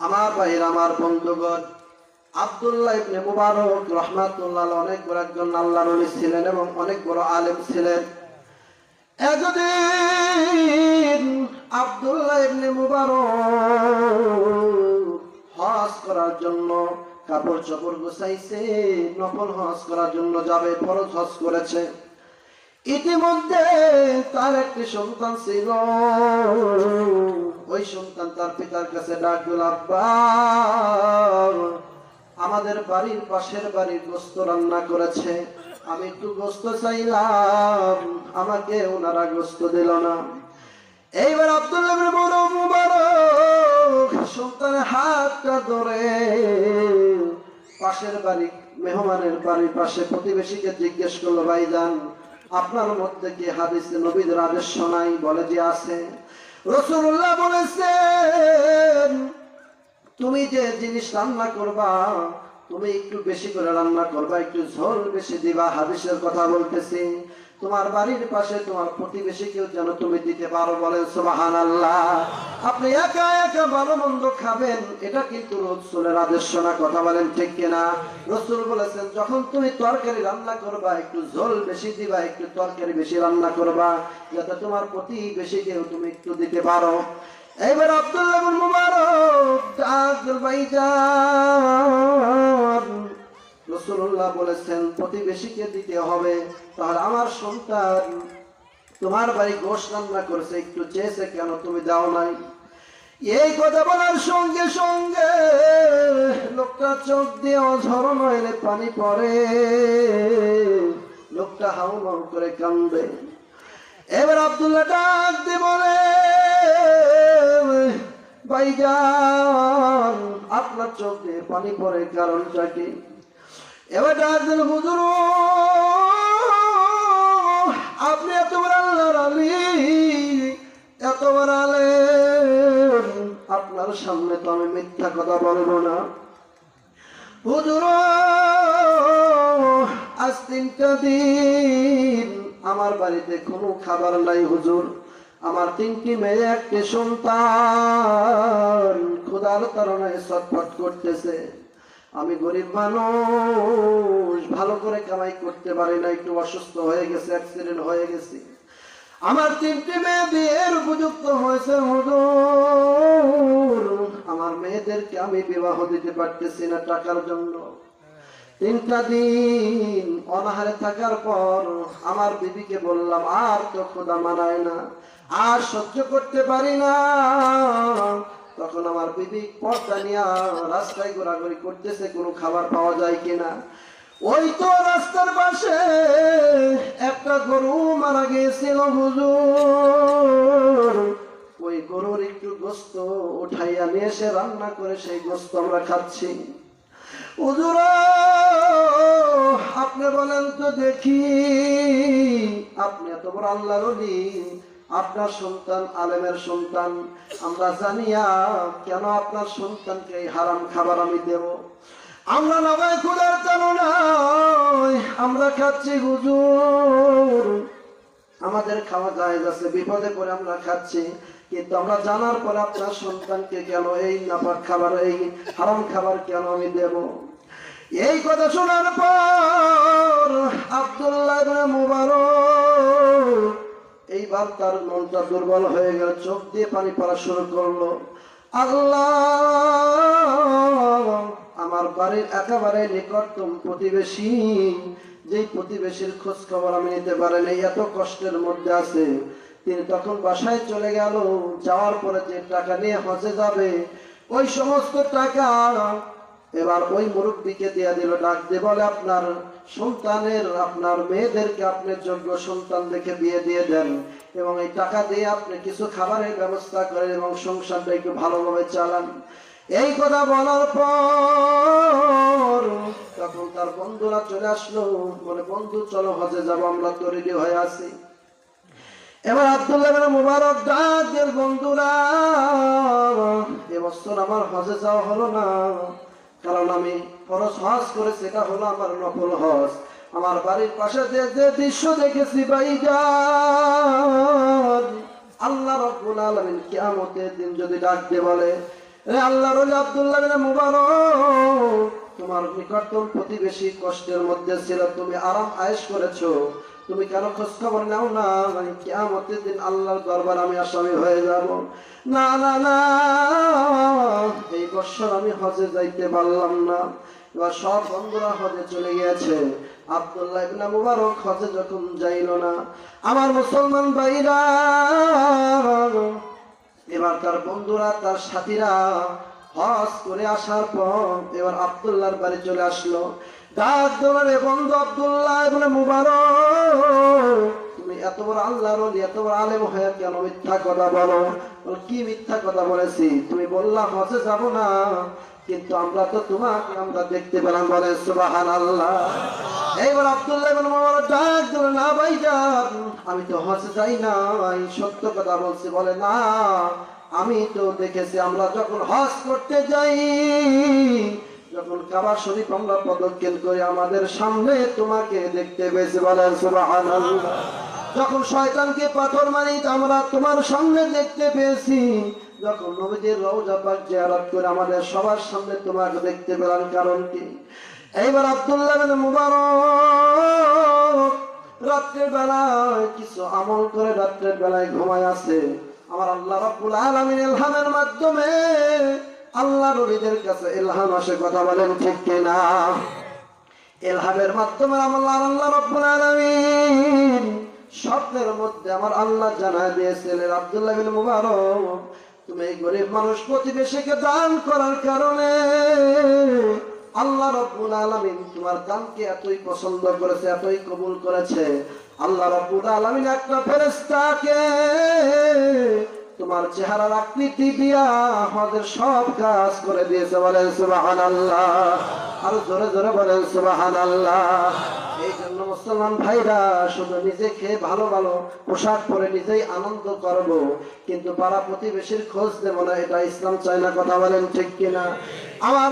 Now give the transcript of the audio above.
আমার ভাইয়ের, আমার বন্ধুগণ, আব্দুল্লাহ ইবনে মুবারক রাহমাতুল্লাহ আলাইহি অনেক বড় একজন আল্লাহর ওলি ছিলেন এবং অনেক বড় আলেম ছিলেন। একদিন আব্দুল্লাহ ইবনে মুবারক হজ করার জন্য কাপড় চোপড় গুছাইছে, নফল হজ করার জন্য যাবে, ফরজ হজ করেছে। ইতিমধ্যে তার একটি সন্তান ছিল। ওই সন্তান তার পিতার কাছে ডাক দিল, আব্বা, আমাদের বাড়ির পাশের বাড়ির গোশত রান্না করেছে, আমি একটু গোশত চাইলাম, আমাকে ওনারা গোশত দিল না। এইবার আব্দুল্লাহ ইবনে মুবারক সন্তানের হাতটা ধরে পাশের বাড়ি মেহমানের বাড়ির পাশে প্রতিবেশীকে জিজ্ঞেস করলো, ভাইজান, আপনার মধ্যে কি হাদিসে নবীদের আদেশ শোনাই? বলে যে আছে। রাসূলুল্লাহ বলেছেন, তুমি যে জিনিস রান্না করবা, তুমি একটু বেশি করে রান্না করবা, একটু ঝোল বেশি দিবা। হাদিসের কথা বলতেছি। তোমার বাড়ির পাশে তোমার প্রতিবেশীকেও যেন তুমি দিতে পারো। বলেন সুবহানাল্লাহ। আপনি একা একা ভালো মন্দ খাবেন, এটা কিন্তু রাসূলের আদেশ শোনা। কথা বলেন ঠিক কিনা? রাসূল বলেছেন, যখন তুমি তরকারি রান্না করবা, একটু ঝোল বেশি দিবা, একটু তরকারি বেশি রান্না করবা, যাতে তোমার প্রতিবেশীকেও তুমি একটু দিতে পারো। এইবার আব্দুল্লাহ ইবনে মুবারক ডাকল, ভাইজান, রাসূলুল্লাহ বলেছেন প্রতিবেশীকে দিতে হবে, তাহলে আমার সন্তান তোমার বাড়ি গোশত রান্না করেছে, একটু চেয়েছে, কেন তুমি দাও নাই? এই কথা বলার সঙ্গে সঙ্গে লোকটা চোখ দিয়ে অঝরণ হয়ে পানি পড়ে, লোকটা হাউমাউ করে কান্দে। এবার আব্দুল্লাহ ডাক দিয়ে বলে, ভাইজান, আপনার চোখ দিয়ে পানি পড়ে কারণটা কি? এবার ডাক দিল, হুজুর, আপনি এত বড় আল্লাহর ওলি, এত বড় আলেম, আপনার সামনে তো আমি মিথ্যা কথা বলবো না। হুজুর, আজ 3টা দিন আমার বাড়িতে কোনো খাবার নাই হুজুর। আমার 3টি মেয়ে, একটি সন্তান ক্ষুধার তাড়নায় ছটফট করতেছে। আমি গরিব মানুষ, ভালো করে কামাই করতে পারি না, একটু অসুস্থ হয়ে গেছে, অ্যাক্সিডেন্ট হয়ে গেছে। আমার 3টি মেয়ে বিয়ের উপযুক্ত হয়েছে হুজুর, আমার মেয়েদেরকে আমি বিবাহ দিতে পারতেছি না টাকার জন্য। 3টা দিন অনাহারে থাকার পর আমার বিবিকে বললাম, আর তো ক্ষুধা মানায় না, আর সহ্য করতে পারি না। তখন আমার বিবি পর্দা নিয়ে রাস্তায় ঘোরাঘুরি করতেছে, কোনো খাবার পাওয়া যায় কিনা। ওই তো রাস্তার পাশে একটা গরু মারা গিয়েছিল হুজুর, ওই গরুর একটু গোশত উঠাইয়া নিয়ে এসে রান্না করে সেই গোশত আমরা খাচ্ছি। হুজুর, আপনি বলেন তো দেখি, আপনি এত বড় আল্লাহর ওলি, আপনার সন্তান আলেমের সন্তান, আমরা জানিয়া কেন আপনার সন্তানকে এই হারাম খাবার আমি দেব? আমরা নবাই ক্ষুধার তাড়নায় আমরা খাচ্ছি হুজুর, আমাদের খাওয়া জায়েজ আছে, বিপদে পড়ে আমরা খাচ্ছি, কিন্তু আমরা জানার পরে আপনার সন্তানকে কেন এই নাপাক খাবার, এই হারাম খাবার কেন আমি দেব? এই কথা শোনার পর আব্দুল্লাহ ইবনে মুবারক এইবার তার মনটা দুর্বল হয়ে গেল, চোখ দিয়ে পানি পড়া শুরু করলো। আল্লাহ, আমার বাড়ির একেবারে নিকটতম প্রতিবেশী, যেই প্রতিবেশীর খোঁজ খবর আমি নিতে পারিনি, এত কষ্টের মধ্যে আছে, তিনি তখন বাসায় চলে গেল। যাওয়ার পরে যে টাকা নিয়ে হজে যাবে, ওই সমস্ত টাকা এবার ওই মুরব্বীকে দিয়ে দিল। ডাক দিয়ে বলে, আপনার সন্তানের, আপনার মেয়েদেরকে আপনি যোগ্য সন্তান দেখে বিয়ে দিয়ে দেন, এবং এই টাকা দিয়ে আপনি কিছু খাবারের ব্যবস্থা করেন এবং সংসারটা একটু ভালোভাবে চালান। এই কথা বলার পর তখন তার বন্ধুরা চলে আসলো, বলে, বন্ধু চলো হজে যাবো, আমরা তো রেডি হয়ে আছি। এবার আব্দুল্লাহ ইবনে মুবারক ডাক দিয়ে, বন্ধুরা, এবছর আমার হজে যাওয়া হলো না, কারণ আমি ফরজ হজ করেছি, এটা হলো আমার নফল হজ। আমার বাড়ির পাশে যে দৃশ্য দেখেছি ভাইজান, আল্লাহ রাব্বুল আলামিন কিয়ামতের দিন যদি ডাক দিয়ে বলে, রে আল্লাহর ওলি আব্দুল্লাহ বিন মুবারক, তোমার নিকটতম প্রতিবেশী কষ্টের মধ্যে ছিল, তুমি আরাম আয়েশ করেছো, তুমি কেন খোঁজ খবর নাও না? মানে কিয়ামতের দিন আল্লাহর দরবার আমি আসামি হয়ে যাব। না না না, এই বছর আমি হজে যাইতে পারলাম না। এবার সব বন্ধুরা হজে চলে গিয়েছে, আব্দুল্লাহ ইবনে মুবারক হজে যখন যাইল না, আমার মুসলমান ভাইরা, এবার তার বন্ধুরা, তার সাথীরা হজ করে আসার পর এবার আব্দুল্লাহর বাড়ি চলে আসলো। ডাক দোলারে, বন্ধু আব্দুল্লাহ ইবনে মুবারক, তুমি এত বড় আল্লাহর ওলি, এত বড় আলেম হয়ে কেন মিথ্যা কথা বলো? কি মিথ্যা কথা বলেছি? তুমি বললা হজে যাব না, কিন্তু আমরা তো তোমাকে আমরা দেখতে পেলাম। বলে সুবহানাল্লাহ। এইবার আব্দুল্লাহ ইবনে মুবারক ডাক দিল, না ভাইজান, আমি তো হজে যাই না, সত্য কথা বলছি। বলে না, আমি তো দেখেছি, আমরা যখন হজ করতে যাই, যখন কাবা শরীফ আমরা প্রদক্ষিণ করি, আমাদের সামনে তোমাকে দেখতে পেয়েছি। বলেন সুবহানাল্লাহ। যখন শয়তানকে পাথর মারি, আমরা তোমার সামনে দেখতে পেয়েছি। যখন নবীদের রওজা পাক জিয়ারত করে আমাদের সবার সামনে তোমাকে দেখতে পেলাম। কারণ কি? এইবার আব্দুল্লাহ বিন মুবারক রাত্রের বেলায় কিছু আমল করে রাত্রের বেলায় ঘুমায় আছে। আমার আল্লাহ রাব্বুল আলামিন ইলহামের মাধ্যমে, আল্লাহর ওলিদের কাছে ইলহাম আসে, কথা বলেন ঠিক কিনা? ইলহামের মাধ্যমে আল্লাহ রাব্বুল আলামিন স্বপ্নের মধ্যে আমার আল্লাহ জানায় দিয়েছিলেন, আব্দুল্লাহ বিন মুবারক, তুমি এই গরিব মানুষ প্রতিবেশীকে দান করার কারণে আল্লাহ রাব্বুল আলামিন তোমার দানকে এতই পছন্দ করেছে, এতই কবুল করেছে। আল্লাহ রাব্বুল আলামিন একটা ফেরেশতাকে তোমার চেহারার আকৃতি দিয়া আমাদের সব কাজ করে দিয়েছে। বলেন সুবহানাল্লাহ। আরো জোরে জোরে বলেন সুবহানাল্লাহ। এই জন্য মুসলমান ভাইরা, শুধু নিজে খেয়ে ভালো ভালো পোশাক পরে নিজেই আনন্দ করব, কিন্তু পাড়া প্রতিবেশীর খোঁজ দেব না, এটা ইসলাম চায় না। কথা বলেন ঠিক কিনা? আমার